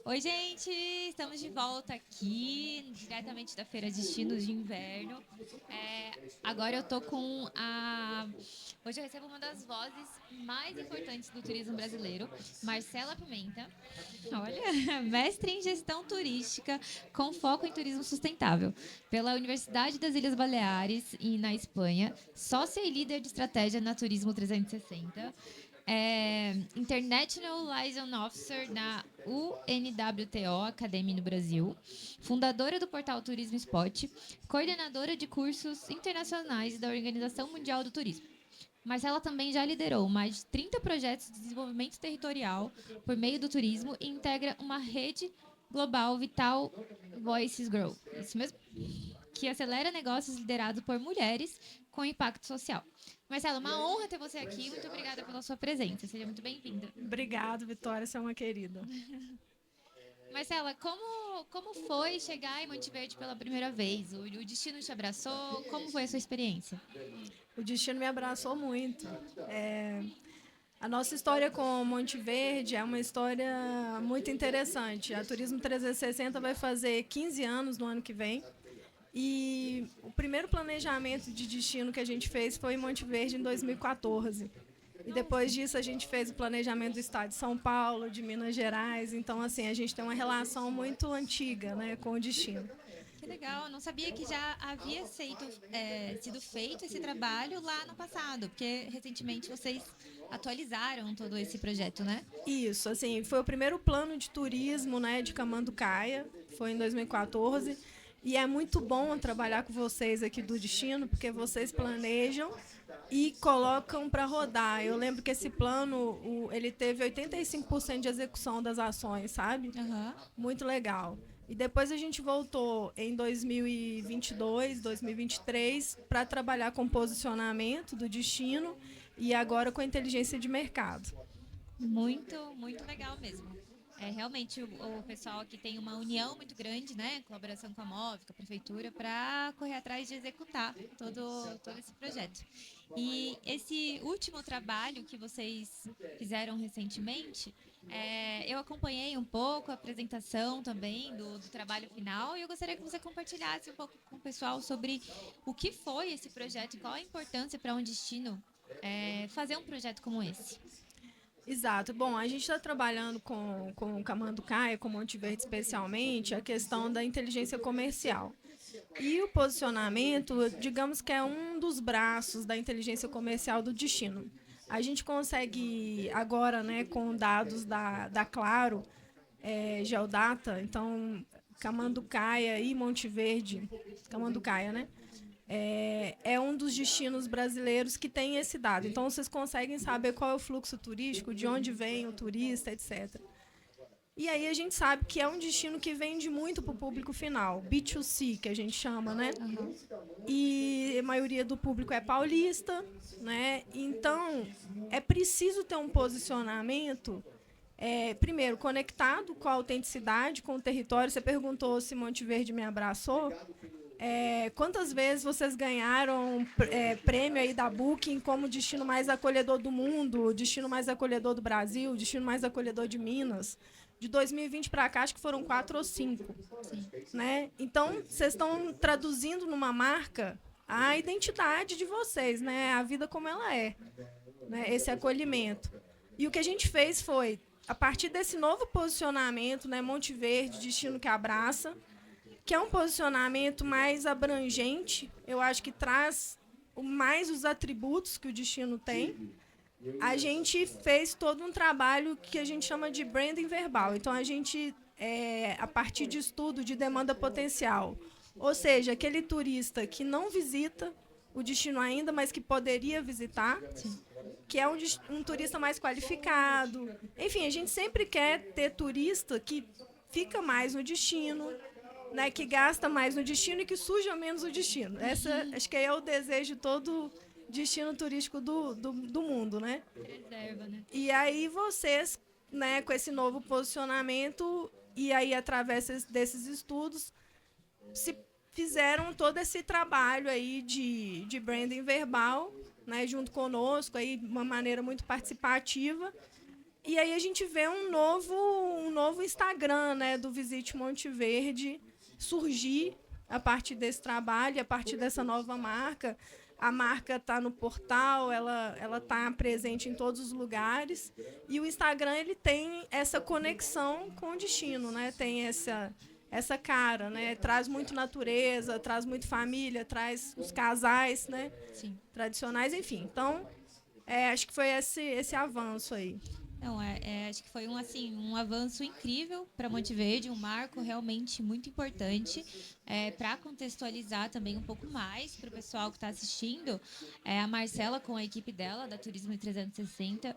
Oi, gente! Estamos de volta aqui, diretamente da Feira Destinos de Inverno. Agora eu tô com a. Hoje eu recebo uma das vozes mais importantes do turismo brasileiro, Marcela Pimenta. Olha, mestre em gestão turística com foco em turismo sustentável, pela Universidade das Ilhas Baleares e na Espanha, sócia e líder de estratégia na Turismo 360. International Liaison Officer na UNWTO Academy no Brasil, fundadora do portal Turismo Spot, coordenadora de cursos internacionais da Organização Mundial do Turismo. Marcela também já liderou mais de 30 projetos de desenvolvimento territorial por meio do turismo e integra uma rede global Vital Voices Grow. Isso mesmo? Que acelera negócios liderados por mulheres com impacto social. Marcela, uma honra ter você aqui. Muito obrigada pela sua presença. Seja muito bem-vinda. Obrigada, Vitória, você é uma querida. Marcela, como foi chegar em Monte Verde pela primeira vez? O destino te abraçou? Como foi a sua experiência? O destino me abraçou muito. A nossa história com Monte Verde é uma história muito interessante. A Turismo 360 vai fazer 15 anos no ano que vem. E o primeiro planejamento de destino que a gente fez foi em Monte Verde em 2014. E depois disso a gente fez o planejamento do estado de São Paulo, de Minas Gerais. Então, assim, a gente tem uma relação muito antiga, né, com o destino. Que legal, eu não sabia que já havia sido feito esse trabalho lá no passado, porque recentemente vocês atualizaram todo esse projeto, né? Isso, assim, foi o primeiro plano de turismo, né, de Camanducaia, foi em 2014. E é muito bom trabalhar com vocês aqui do Destino, porque vocês planejam e colocam para rodar. Eu lembro que esse plano, ele teve 85% de execução das ações, sabe? Aham. Muito legal. E depois a gente voltou em 2022, 2023 para trabalhar com posicionamento do destino e agora com a inteligência de mercado. Muito, muito legal mesmo. Realmente o pessoal aqui tem uma união muito grande, né? Colaboração com a MOV, com a prefeitura, para correr atrás de executar todo esse projeto. E esse último trabalho que vocês fizeram recentemente, eu acompanhei um pouco a apresentação também do trabalho final e eu gostaria que você compartilhasse um pouco com o pessoal sobre o que foi esse projeto e qual a importância para um destino fazer um projeto como esse. Exato. Bom, a gente está trabalhando com o Camanducaia, com Monte Verde especialmente, a questão da inteligência comercial. E o posicionamento, digamos que é um dos braços da inteligência comercial do destino. A gente consegue agora, né, com dados da Claro, Geodata, então Camanducaia e Monte Verde, Camanducaia, né? É um dos destinos brasileiros que tem esse dado. Então, vocês conseguem saber qual é o fluxo turístico, de onde vem o turista, etc. E aí a gente sabe que é um destino que vende muito para o público final, B2C, que a gente chama, né? Uhum. E a maioria do público é paulista, né? Então, é preciso ter um posicionamento, primeiro, conectado com a autenticidade, com o território. Você perguntou se Monte Verde me abraçou. Quantas vezes vocês ganharam prêmio aí da Booking como destino mais acolhedor do mundo, destino mais acolhedor do Brasil, destino mais acolhedor de Minas? De 2020 para cá, acho que foram 4 ou 5. Sim. Né? Então, vocês estão traduzindo numa marca a identidade de vocês, né? A vida como ela é, né? Esse acolhimento. E o que a gente fez foi, a partir desse novo posicionamento, né? Monte Verde, destino que abraça, que é um posicionamento mais abrangente, eu acho que traz mais os atributos que o destino tem. A gente fez todo um trabalho que a gente chama de branding verbal. Então, a gente, a partir de estudo de demanda potencial, ou seja, aquele turista que não visita o destino ainda, mas que poderia visitar, que é um turista mais qualificado. Enfim, a gente sempre quer ter turista que fica mais no destino, né, que gasta mais no destino e que suja menos o destino. Essa, acho que é o desejo de todo destino turístico do mundo, né? Reserva, né? E aí vocês, né, com esse novo posicionamento e aí através desses estudos, se fizeram todo esse trabalho aí de branding verbal, né, junto conosco, aí, de uma maneira muito participativa. E aí a gente vê um novo Instagram, né, do Visite Monte Verde surgir a partir desse trabalho, a partir dessa nova marca. A marca está no portal, ela está presente em todos os lugares. E o Instagram ele tem essa conexão com o destino, né? Tem essa cara, né? Traz muito natureza, traz muito família, traz os casais, né? Sim. Tradicionais, enfim. Então, acho que foi esse avanço aí. Não, acho que foi um avanço incrível para Monte Verde, um marco realmente muito importante para contextualizar também um pouco mais para o pessoal que está assistindo. A Marcela com a equipe dela, da Turismo 360,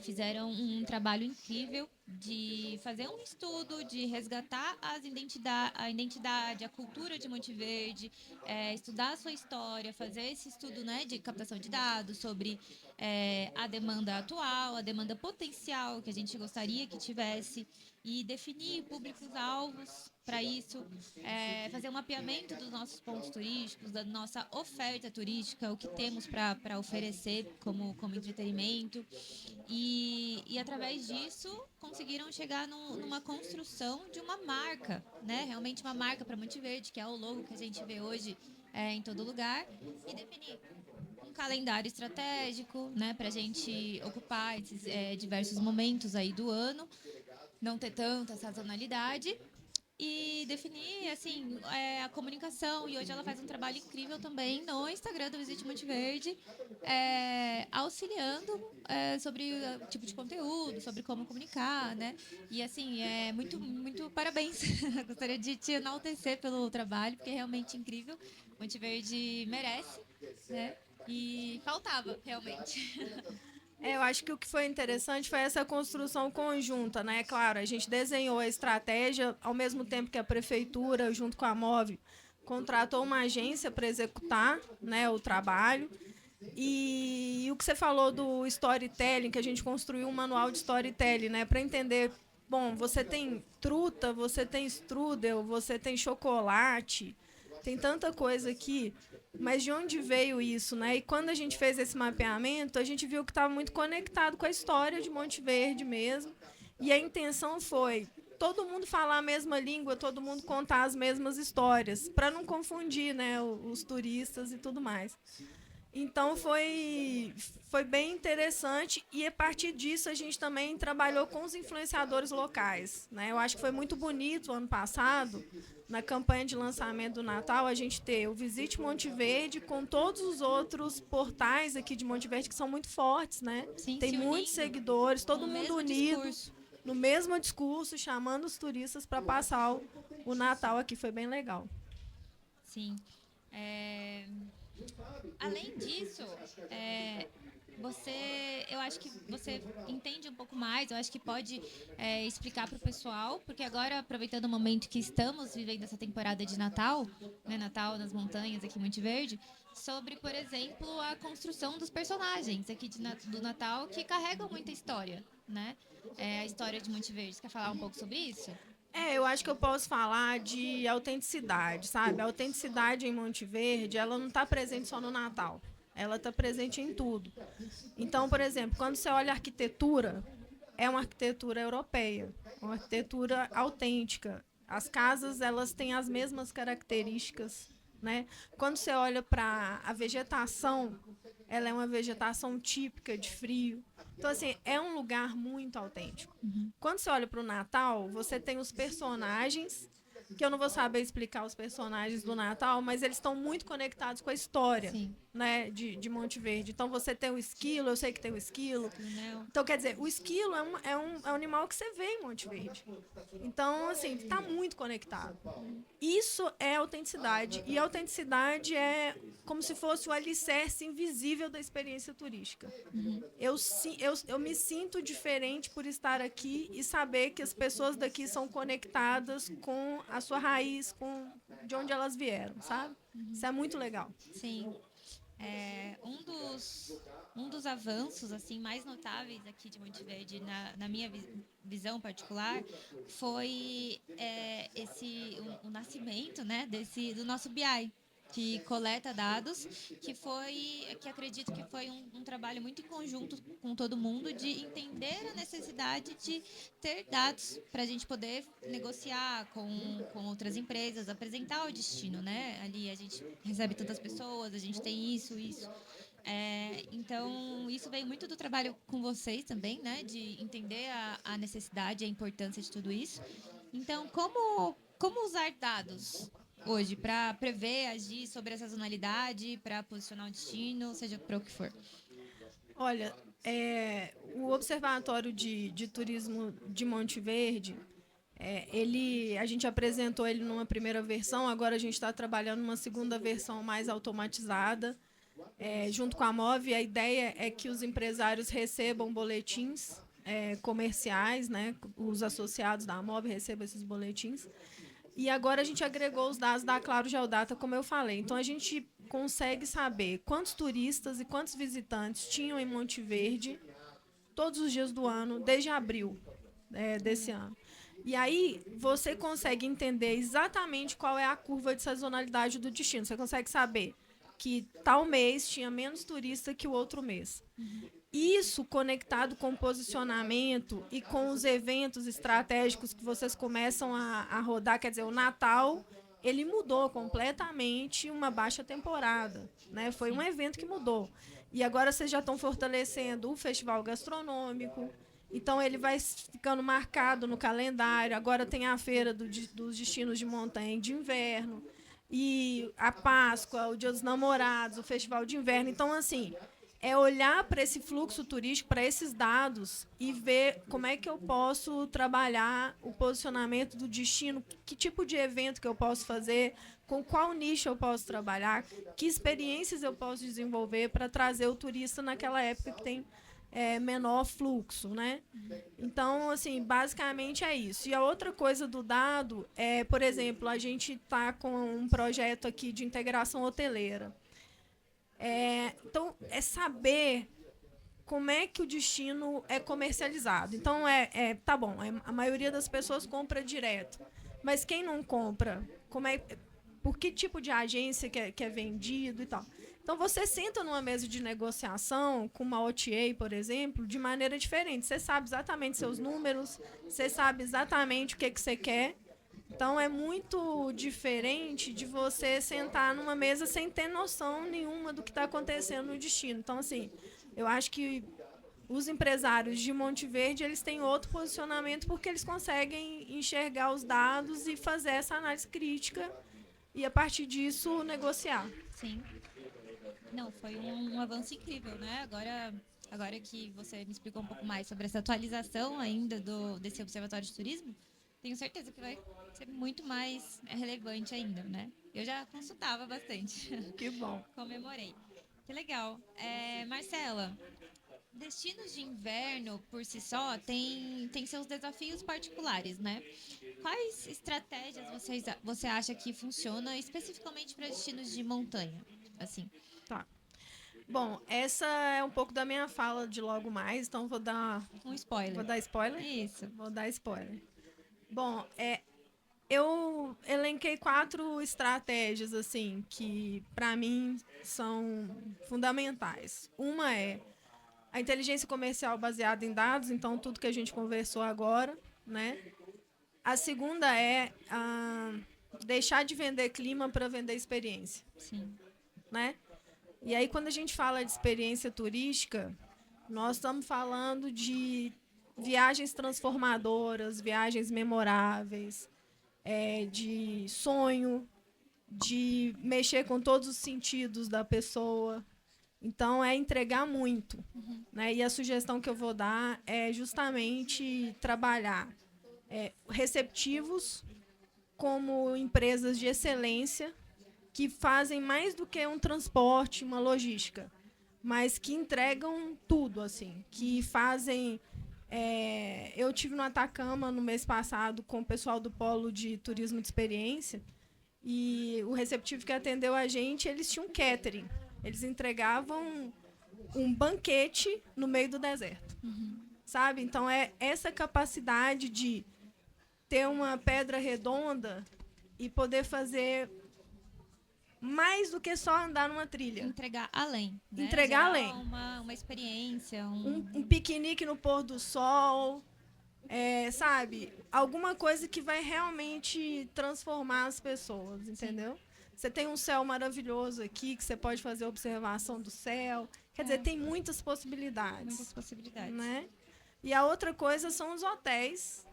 fizeram um trabalho incrível de fazer um estudo, de resgatar a identidade, a cultura de Monte Verde, estudar a sua história, fazer esse estudo, né, de captação de dados sobre a demanda atual, a demanda potencial que a gente gostaria que tivesse e definir públicos-alvos para isso, fazer um mapeamento dos nossos pontos turísticos, da nossa oferta turística, o que temos para oferecer como entretenimento. E através disso conseguiram chegar numa construção de uma marca, né? Realmente uma marca para Monte Verde, que é o logo que a gente vê hoje em todo lugar, e definir um calendário estratégico, né, para a gente ocupar esses diversos momentos aí do ano, não ter tanta sazonalidade e definir assim a comunicação. E hoje ela faz um trabalho incrível também no Instagram do Visite Monte Verde, auxiliando sobre o tipo de conteúdo, sobre como comunicar, né? E assim, muito parabéns. Gostaria de te enaltecer pelo trabalho, porque é realmente incrível. Monte Verde merece, né? E faltava, realmente. Eu acho que o que foi interessante foi essa construção conjunta, né? Claro, a gente desenhou a estratégia ao mesmo tempo que a prefeitura, junto com a MOV, contratou uma agência para executar, né, o trabalho. E o que você falou do storytelling, que a gente construiu um manual de storytelling, né, para entender, bom, você tem truta, você tem strudel, você tem chocolate, tem tanta coisa aqui, mas de onde veio isso, né? E quando a gente fez esse mapeamento, a gente viu que estava muito conectado com a história de Monte Verde mesmo. E a intenção foi todo mundo falar a mesma língua, todo mundo contar as mesmas histórias, para não confundir, né, os turistas e tudo mais. Então foi bem interessante e a partir disso a gente também trabalhou com os influenciadores locais, né? Eu acho que foi muito bonito ano passado, na campanha de lançamento do Natal, a gente ter o Visite Monte Verde com todos os outros portais aqui de Monte Verde que são muito fortes, né? Sim, Tem se muitos unindo seguidores, no todo mundo mesmo unido discurso. no mesmo discurso, chamando os turistas para passar o Natal aqui, foi bem legal. Sim. É, Além disso, eu acho que você entende um pouco mais, eu acho que pode explicar para o pessoal, porque agora, aproveitando o momento que estamos vivendo essa temporada de Natal, né, Natal nas montanhas aqui em Monte Verde, sobre, por exemplo, a construção dos personagens aqui do Natal que carregam muita história, né? A história de Monte Verde. Você quer falar um pouco sobre isso? Eu acho que eu posso falar de autenticidade, sabe? A autenticidade em Monte Verde, ela não está presente só no Natal. Ela está presente em tudo. Então, por exemplo, quando você olha a arquitetura, é uma arquitetura europeia, uma arquitetura autêntica. As casas, elas têm as mesmas características, né? Quando você olha para a vegetação, ela é uma vegetação típica de frio. Então, assim, é um lugar muito autêntico. Quando você olha para o Natal, você tem os personagens, que eu não vou saber explicar os personagens do Natal, mas eles estão muito conectados com a história, Sim. né, de Monte Verde. Então, você tem o esquilo, eu sei que tem o esquilo. Né? Então, quer dizer, o esquilo é um animal que você vê em Monte Verde. Então, assim, está muito conectado. Isso é autenticidade. E a autenticidade é como se fosse o alicerce invisível da experiência turística. Eu me sinto diferente por estar aqui e saber que as pessoas daqui são conectadas com a sua raiz, com de onde elas vieram, sabe? Isso é muito legal. Sim. É, um dos avanços assim mais notáveis aqui de Monte Verde, na minha visão particular, foi o nascimento, né, do nosso BI. que coleta dados, que acredito que foi um trabalho muito em conjunto com todo mundo de entender a necessidade de ter dados para a gente poder negociar com outras empresas, apresentar o destino, né? Ali a gente recebe tantas pessoas, a gente tem isso. Então, isso veio muito do trabalho com vocês também, né? De entender a necessidade e a importância de tudo isso. Então, como usar dados hoje para prever, agir sobre a sazonalidade, para posicionar o destino, seja para o que for? Olha, o Observatório de Turismo de Monte Verde, a gente apresentou ele numa primeira versão, agora a gente está trabalhando numa segunda versão mais automatizada. Junto com a MOV, a ideia é que os empresários recebam boletins comerciais, né? Os associados da MOV recebam esses boletins. E agora a gente agregou os dados da Claro Geodata, como eu falei. Então, a gente consegue saber quantos turistas e quantos visitantes tinham em Monte Verde todos os dias do ano, desde abril desse ano. E aí, você consegue entender exatamente qual é a curva de sazonalidade do destino. Você consegue saber que tal mês tinha menos turista que o outro mês. Isso conectado com o posicionamento e com os eventos estratégicos que vocês começam a rodar, quer dizer, o Natal, ele mudou completamente uma baixa temporada, né? Foi um evento que mudou. E agora vocês já estão fortalecendo o festival gastronômico, então ele vai ficando marcado no calendário. Agora tem a feira dos destinos de montanha de inverno, e a Páscoa, o Dia dos Namorados, o Festival de Inverno. Então, assim, é olhar para esse fluxo turístico, para esses dados e ver como é que eu posso trabalhar o posicionamento do destino, que tipo de evento que eu posso fazer, com qual nicho eu posso trabalhar, que experiências eu posso desenvolver para trazer o turista naquela época que tem menor fluxo, né? Então, assim, basicamente é isso. E a outra coisa do dado é, por exemplo, a gente está com um projeto aqui de integração hoteleira. Então, é saber como é que o destino é comercializado. Então, tá bom, a maioria das pessoas compra direto. Mas quem não compra, por que tipo de agência que é vendido e tal? Então, você senta numa mesa de negociação com uma OTA, por exemplo, de maneira diferente. Você sabe exatamente seus números, você sabe exatamente o que você quer. Então, é muito diferente de você sentar numa mesa sem ter noção nenhuma do que está acontecendo no destino. Então, assim, eu acho que os empresários de Monte Verde, eles têm outro posicionamento porque eles conseguem enxergar os dados e fazer essa análise crítica e, a partir disso, negociar. Sim. Não, foi um avanço incrível, né? Agora que você me explicou um pouco mais sobre essa atualização ainda desse Observatório de Turismo, tenho certeza que vai ser muito mais relevante ainda, né? Eu já consultava bastante. Que bom. Comemorei. Que legal. Marcela, destinos de inverno, por si só, tem seus desafios particulares, né? Quais estratégias você acha que funciona especificamente para destinos de montanha? Assim. Tá. Bom, essa é um pouco da minha fala de logo mais, então vou dar spoiler. Vou dar spoiler? Isso. Vou dar spoiler. Bom, eu elenquei 4 estratégias assim que para mim são fundamentais. Uma é a inteligência comercial baseada em dados, então tudo que a gente conversou agora, né? A segunda é deixar de vender clima para vender experiência. Sim. Né? E aí, quando a gente fala de experiência turística, nós estamos falando de viagens transformadoras, viagens memoráveis, de sonho, de mexer com todos os sentidos da pessoa. Então, é entregar muito. Né? E a sugestão que eu vou dar é justamente trabalhar receptivos como empresas de excelência, que fazem mais do que um transporte, uma logística, mas que entregam tudo, assim, que fazem... eu tive no Atacama no mês passado com o pessoal do Polo de Turismo de Experiência, e o receptivo que atendeu a gente, eles tinham catering. Eles entregavam um banquete no meio do deserto. Sabe? Então, essa capacidade de ter uma pedra redonda e poder fazer mais do que só andar numa trilha. Entregar além. Né? Entregar Gerar além. uma experiência. Um piquenique no pôr do sol. Sabe? Alguma coisa que vai realmente transformar as pessoas, entendeu? Sim. Você tem um céu maravilhoso aqui, que você pode fazer observação do céu. Quer dizer, tem muitas possibilidades. Muitas possibilidades. Né? E a outra coisa são os hotéis,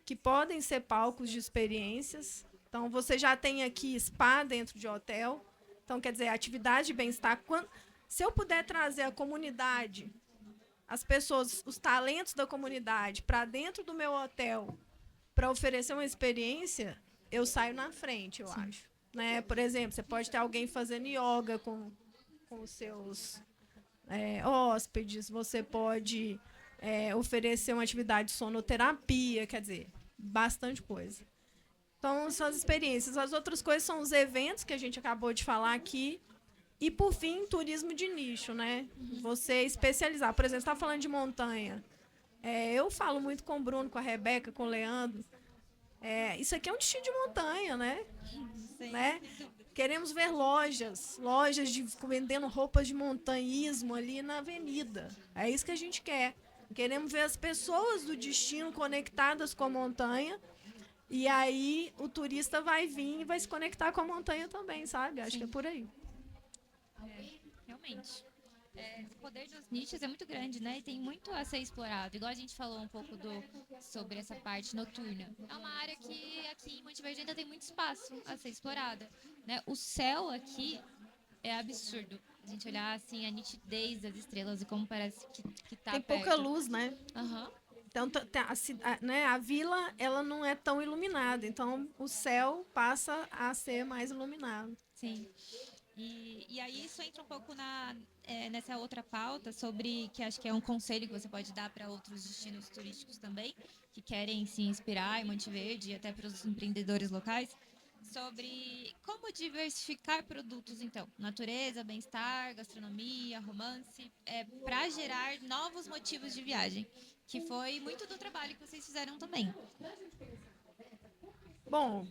que podem ser palcos de experiências. Então, você já tem aqui spa dentro de hotel. Então, quer dizer, atividade de bem-estar. Se eu puder trazer a comunidade, as pessoas, os talentos da comunidade para dentro do meu hotel para oferecer uma experiência, eu saio na frente, eu acho. Né? Por exemplo, você pode ter alguém fazendo yoga com os seus hóspedes, você pode oferecer uma atividade de sonoterapia, quer dizer, bastante coisa. Então, são as experiências. As outras coisas são os eventos que a gente acabou de falar aqui. E, por fim, turismo de nicho, né? Você especializar. Por exemplo, você está falando de montanha. Eu falo muito com o Bruno, com a Rebeca, com o Leandro. Isso aqui é um destino de montanha, né? Né? Queremos ver lojas vendendo roupas de montanhismo ali na avenida. É isso que a gente quer. Queremos ver as pessoas do destino conectadas com a montanha. E aí o turista vai vir e vai se conectar com a montanha também, sabe? Acho que é por aí. Realmente. O poder dos nichos é muito grande, né? E tem muito a ser explorado. Igual a gente falou um pouco sobre essa parte noturna. É uma área que aqui em Monte Verde ainda tem muito espaço a ser explorada. Né? O céu aqui é absurdo. A gente olhar assim a nitidez das estrelas e como parece que tá tem perto. Pouca luz, né? Uhum. Então, a vila ela não é tão iluminada. Então, o céu passa a ser mais iluminado. Sim. E aí isso entra um pouco nessa outra pauta sobre, que acho que é um conselho que você pode dar para outros destinos turísticos também, que querem se inspirar em Monte Verde e até para os empreendedores locais, sobre como diversificar produtos, então, natureza, bem-estar, gastronomia, romance, para gerar novos motivos de viagem, que foi muito do trabalho que vocês fizeram também. Bom,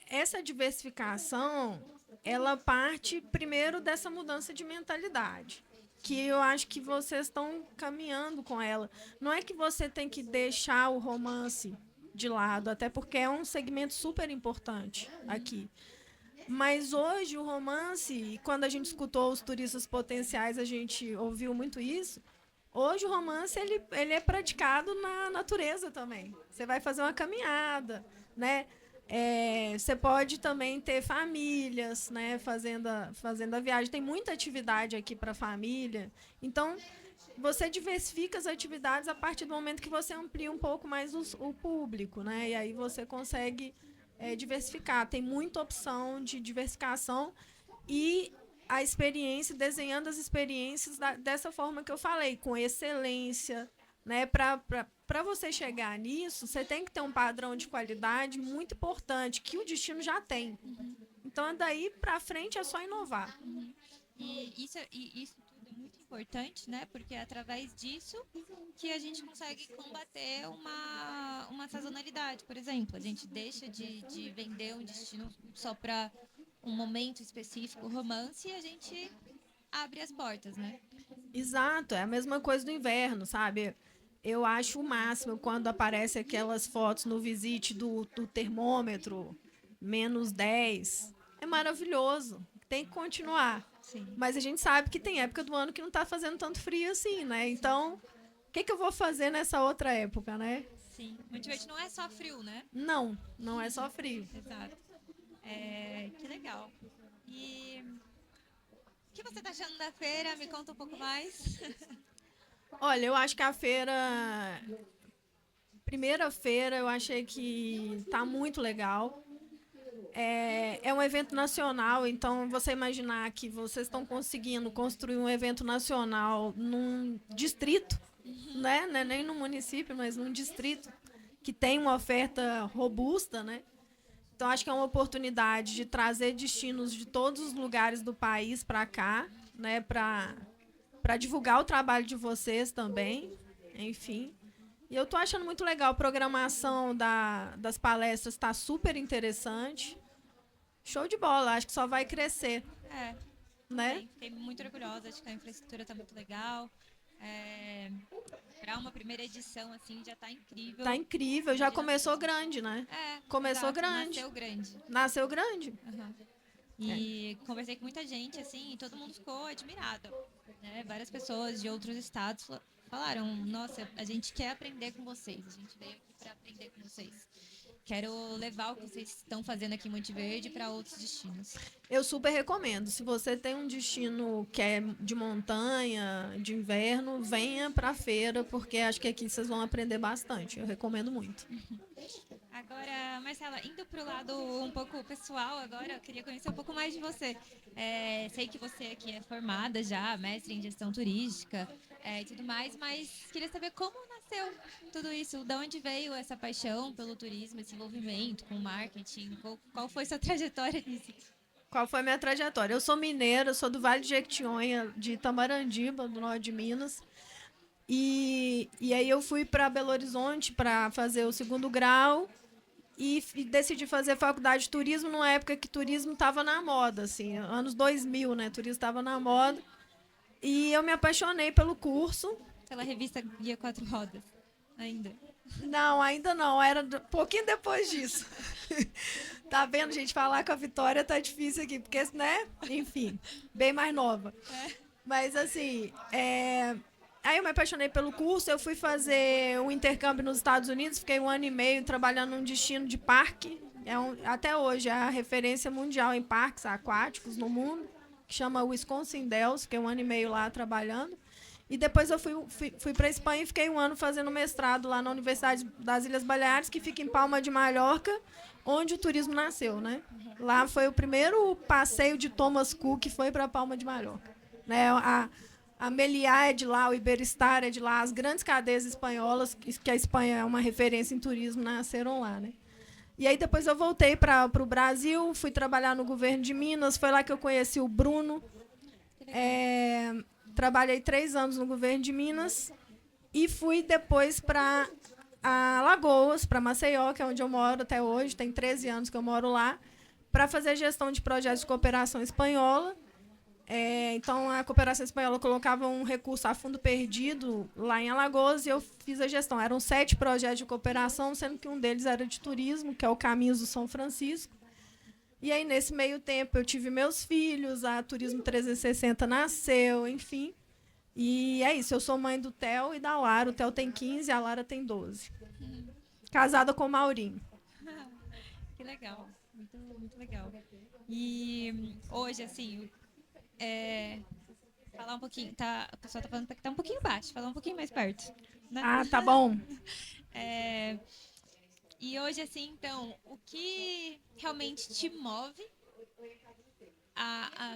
essa diversificação, ela parte primeiro dessa mudança de mentalidade, que eu acho que vocês estão caminhando com ela. Não é que você tem que deixar o romance de lado, até porque é um segmento super importante aqui. Mas hoje o romance, quando a gente escutou os turistas potenciais, a gente ouviu muito isso. Hoje o romance ele é praticado na natureza também. Você vai fazer uma caminhada, né? Você pode também ter famílias, né, fazendo a viagem. Tem muita atividade aqui para a família. Então, você diversifica as atividades a partir do momento que você amplia um pouco mais o público, né? E aí você consegue diversificar. Tem muita opção de diversificação e a experiência, desenhando as experiências dessa forma que eu falei, com excelência, né? Para você chegar nisso, você tem que ter um padrão de qualidade muito importante, que o destino já tem. Então, daí para frente é só inovar. E isso tudo é muito importante, né? Porque é através disso que a gente consegue combater uma sazonalidade, por exemplo. A gente deixa de vender um destino só para um momento específico, romance, e a gente abre as portas, né? Exato, é a mesma coisa do inverno, sabe? Eu acho o máximo quando aparece aquelas fotos no Visite do termômetro, -10. É maravilhoso. Tem que continuar. Sim. Mas a gente sabe que tem época do ano que não está fazendo tanto frio assim, né? Então, o que eu vou fazer nessa outra época, né? Sim. Monte Verde não é só frio, né? Não, não é só frio. Exato. Que legal. E o que você está achando da feira? Me conta um pouco mais. Olha, eu acho que a primeira feira, eu achei que tá muito legal. É um evento nacional, então você imaginar que vocês estão conseguindo construir um evento nacional num distrito, né? Não é nem no município, mas num distrito que tem uma oferta robusta, né? Então acho que é uma oportunidade de trazer destinos de todos os lugares do país para cá, né? Para divulgar o trabalho de vocês também, enfim. E eu estou achando muito legal. A programação das palestras está super interessante. Show de bola, acho que só vai crescer, É, né? também. Fiquei muito orgulhosa, acho que a infraestrutura tá muito legal. É, para uma primeira edição, assim, já tá incrível. Tá incrível, já Imagina- começou grande, né? É, Começou exato, grande, nasceu grande. nasceu grande. Aham. É. E conversei com muita gente, assim, e todo mundo ficou admirado. Né? Várias pessoas de outros estados falaram: Nossa, a gente quer aprender com vocês, a gente veio aqui para aprender com vocês. Quero levar o que vocês estão fazendo aqui em Monte Verde para outros destinos. Eu super recomendo. Se você tem um destino que é de montanha, de inverno, venha pra feira, porque acho que aqui vocês vão aprender bastante. Eu recomendo muito. Agora, Marcela, indo para o lado um pouco pessoal, agora eu queria conhecer um pouco mais de você. Sei que você aqui é formada já, mestre em gestão turística e tudo mais, mas queria saber como nasceu tudo isso, de onde veio essa paixão pelo turismo, esse envolvimento com marketing, qual foi sua trajetória nisso? Qual foi a minha trajetória? Eu sou mineira, sou do Vale de Jequitinhonha, de Itamarandiba, do norte de Minas. E aí eu fui para Belo Horizonte para fazer o segundo grau e decidi fazer faculdade de turismo numa época que turismo estava na moda, assim, anos 2000, né? Turismo estava na moda. E eu me apaixonei pelo curso. Pela revista Guia Quatro Rodas, ainda. Não, ainda não, era um pouquinho depois disso. Tá vendo, gente? Falar com a Vitória tá difícil aqui, porque, né? Enfim, bem mais nova. Mas, assim, aí eu me apaixonei pelo curso, eu fui fazer um intercâmbio nos Estados Unidos, fiquei 1 ano e meio trabalhando num destino de parque. Até hoje é a referência mundial em parques aquáticos no mundo, que chama Wisconsin Dells, fiquei 1 ano e meio lá trabalhando. E depois eu fui para a Espanha e fiquei 1 ano fazendo mestrado lá na Universidade das Ilhas Baleares, que fica em Palma de Mallorca, onde o turismo nasceu, né? Lá foi o primeiro passeio de Thomas Cook que foi para Palma de Mallorca. Né? A Meliá é de lá, o Iberestar é de lá, as grandes cadeias espanholas, que a Espanha é uma referência em turismo, nasceram lá, né? E aí depois eu voltei para o Brasil, fui trabalhar no governo de Minas, foi lá que eu conheci o Bruno. Trabalhei 3 anos no governo de Minas e fui depois para Alagoas, para Maceió, que é onde eu moro até hoje, tem 13 anos que eu moro lá, para fazer gestão de projetos de cooperação espanhola. Então, a cooperação espanhola colocava um recurso a fundo perdido lá em Alagoas e eu fiz a gestão. Eram 7 projetos de cooperação, sendo que um deles era de turismo, que é o Caminhos do São Francisco. E aí, nesse meio tempo, eu tive meus filhos, a Turismo 360 nasceu, enfim. E é isso, eu sou mãe do Theo e da Lara. O Theo tem 15 e a Lara tem 12. Casada com o Maurinho. Que legal, muito, muito legal. E hoje, assim, falar um pouquinho, a pessoa tá falando que tá um pouquinho baixo, falar um pouquinho mais perto, né? Ah, tá bom. É, e hoje, assim, então, o que realmente te move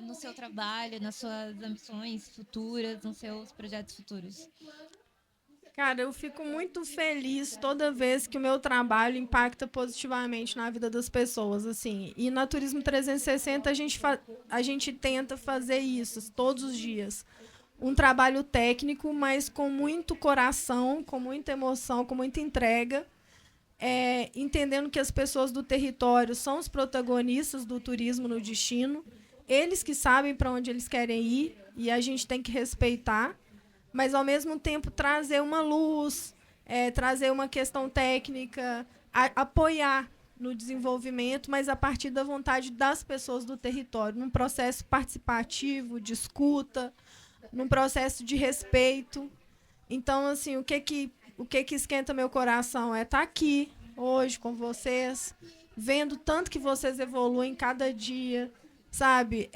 no seu trabalho, nas suas ambições futuras, nos seus projetos futuros? Cara, eu fico muito feliz toda vez que o meu trabalho impacta positivamente na vida das pessoas, assim. E na Turismo 360 a gente tenta fazer isso todos os dias. Um trabalho técnico, mas com muito coração, com muita emoção, com muita entrega, entendendo que as pessoas do território são os protagonistas do turismo no destino, eles que sabem para onde eles querem ir e a gente tem que respeitar, mas ao mesmo tempo trazer uma luz, trazer uma questão técnica, apoiar no desenvolvimento, mas a partir da vontade das pessoas do território, num processo participativo, de escuta, num processo de respeito. Então, assim, o que esquenta meu coração é estar aqui hoje com vocês, vendo tanto que vocês evoluem cada dia, sabe?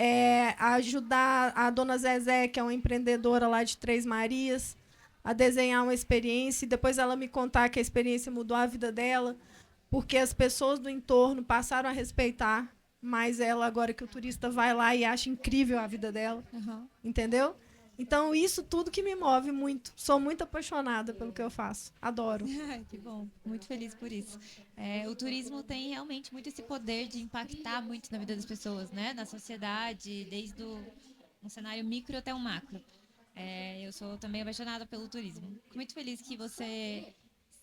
Ajudar a dona Zezé, que é uma empreendedora lá de Três Marias, a desenhar uma experiência e depois ela me contar que a experiência mudou a vida dela, porque as pessoas do entorno passaram a respeitar mais ela agora que o turista vai lá e acha incrível a vida dela. Uhum. Entendeu? Então, isso tudo que me move muito. Sou muito apaixonada pelo que eu faço. Adoro. Que bom, muito feliz por isso. O turismo tem realmente muito esse poder de impactar muito na vida das pessoas, né? Na sociedade, desde um cenário micro até um macro. Eu sou também apaixonada pelo turismo. Fico muito feliz que você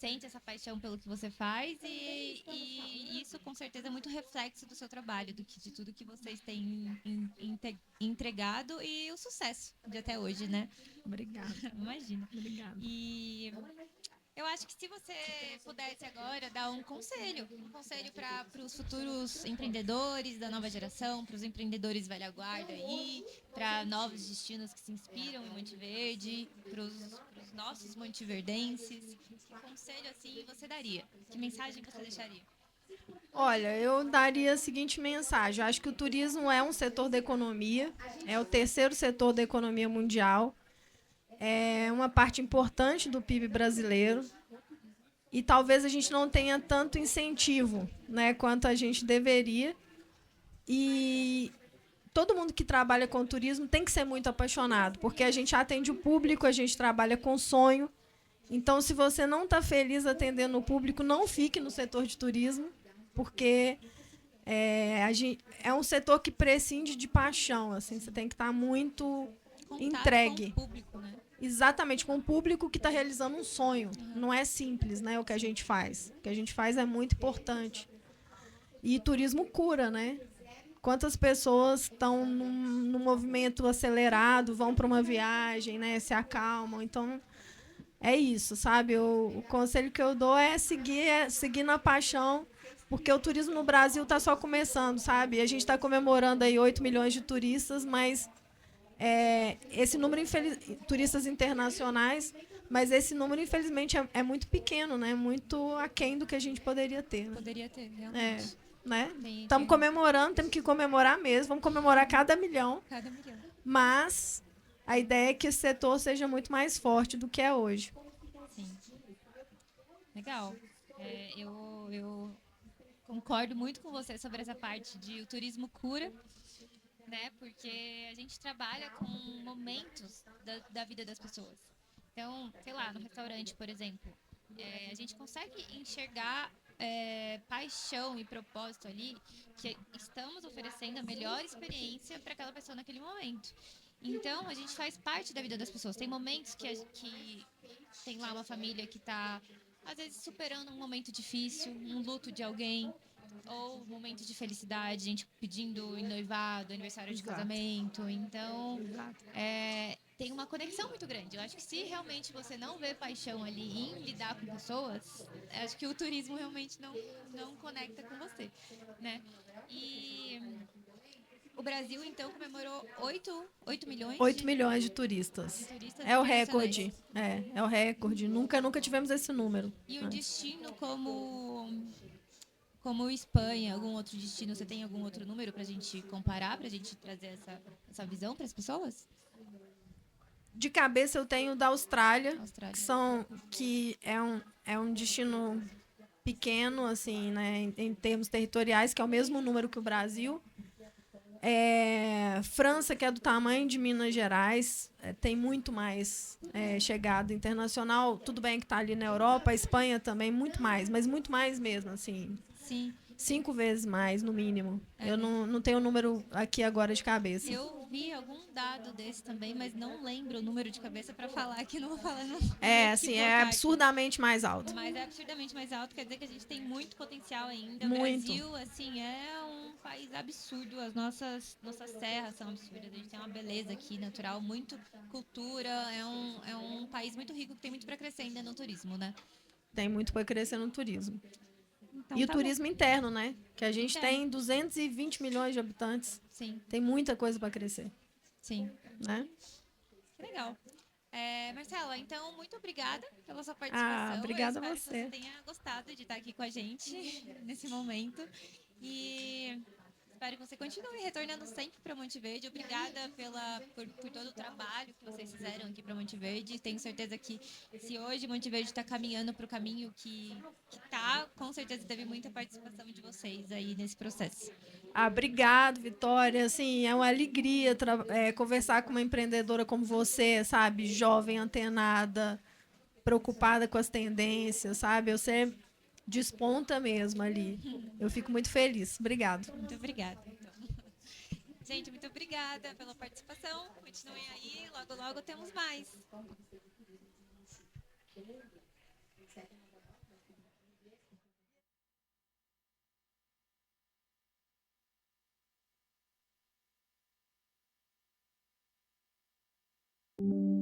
sente essa paixão pelo que você faz e isso com certeza é muito reflexo do seu trabalho, de tudo que vocês têm entregado e o sucesso de até hoje, né? Obrigada. Imagina. Obrigada. E eu acho que se você pudesse agora dar um conselho para os futuros empreendedores da nova geração, para os empreendedores velha guarda aí, para novos destinos que se inspiram em Monte Verde, para os nossos monteverdenses, que conselho assim você daria? Que mensagem você deixaria? Olha, eu daria a seguinte mensagem. Eu acho que o turismo é um setor da economia, é o terceiro setor da economia mundial, é uma parte importante do PIB brasileiro e talvez a gente não tenha tanto incentivo, né, quanto a gente deveria. E todo mundo que trabalha com turismo tem que ser muito apaixonado, porque a gente atende o público, a gente trabalha com sonho. Então, se você não está feliz atendendo o público, não fique no setor de turismo, porque é um setor que prescinde de paixão. Assim, você tem que estar muito entregue. Com o público, né? Exatamente, com o público que está realizando um sonho. Não é simples, né, o que a gente faz. O que a gente faz é muito importante. E turismo cura, né? Quantas pessoas estão num movimento acelerado, vão para uma viagem, né, se acalmam. Então, é isso, sabe? O conselho que eu dou é seguir na paixão, porque o turismo no Brasil está só começando, sabe? A gente está comemorando aí 8 milhões de turistas, mas esse número turistas internacionais, mas esse número infelizmente é muito pequeno, né? Muito aquém do que a gente poderia ter. Né? Poderia ter, realmente. Né? Estamos comemorando, temos que comemorar mesmo, vamos comemorar cada milhão. Cada milhão. Mas a ideia é que esse setor seja muito mais forte do que é hoje. Sim. Legal. Eu concordo muito com você sobre essa parte de o turismo cura, né? Porque a gente trabalha com momentos da vida das pessoas. Então, sei lá, no restaurante, por exemplo, a gente consegue enxergar paixão e propósito ali, que estamos oferecendo a melhor experiência para aquela pessoa naquele momento. Então, a gente faz parte da vida das pessoas. Tem momentos que tem lá uma família que está, às vezes, superando um momento difícil, um luto de alguém, ou momentos de felicidade, gente pedindo em noivado, aniversário de casamento. Então, tem uma conexão muito grande. Eu acho que se realmente você não vê paixão ali em lidar com pessoas, acho que o turismo realmente não conecta com você, né? E o Brasil, então, comemorou 8 milhões 8 milhões de turistas. É o recorde. É o recorde. Nunca tivemos esse número. E um destino como Espanha, algum outro destino, você tem algum outro número para a gente comparar, para a gente trazer essa visão para as pessoas? De cabeça eu tenho da Austrália. Que é um destino pequeno, assim, né, em termos territoriais, que é o mesmo número que o Brasil. França, que é do tamanho de Minas Gerais, tem muito mais chegada internacional. Tudo bem que está ali na Europa, a Espanha também, muito mais, mas muito mais mesmo, assim. Sim. 5 vezes mais, no mínimo. Eu não tenho o número aqui agora de cabeça. Eu vi algum dado desse também, mas não lembro o número de cabeça para falar aqui, não vou falar. Assim, é absurdamente mais alto. Mas é absurdamente mais alto, quer dizer que a gente tem muito potencial ainda. Muito. O Brasil, assim, é um país absurdo. As nossas serras são absurdas. A gente tem uma beleza aqui natural, muito cultura. É um país muito rico que tem muito para crescer ainda no turismo, né? Tem muito para crescer no turismo. Então, e o turismo interno, né? Que a gente tem 220 milhões de habitantes. Sim. Tem muita coisa para crescer. Sim. Né? Que legal. Marcela, então, muito obrigada pela sua participação. Obrigada a você. Eu espero que você tenha gostado de estar aqui com a gente nesse momento. E espero que você continue retornando sempre para Monte Verde. Obrigada por todo o trabalho que vocês fizeram aqui para Monte Verde. Tenho certeza que se hoje Monte Verde está caminhando para o caminho que está, com certeza teve muita participação de vocês aí nesse processo. Obrigado, Vitória. Assim, é uma alegria conversar com uma empreendedora como você, sabe? Jovem, antenada, preocupada com as tendências, sabe? Você desponta mesmo ali. Eu fico muito feliz. Obrigado. Muito obrigada. Então. Gente, muito obrigada pela participação. Continuem aí. Logo, logo temos mais. Obrigada.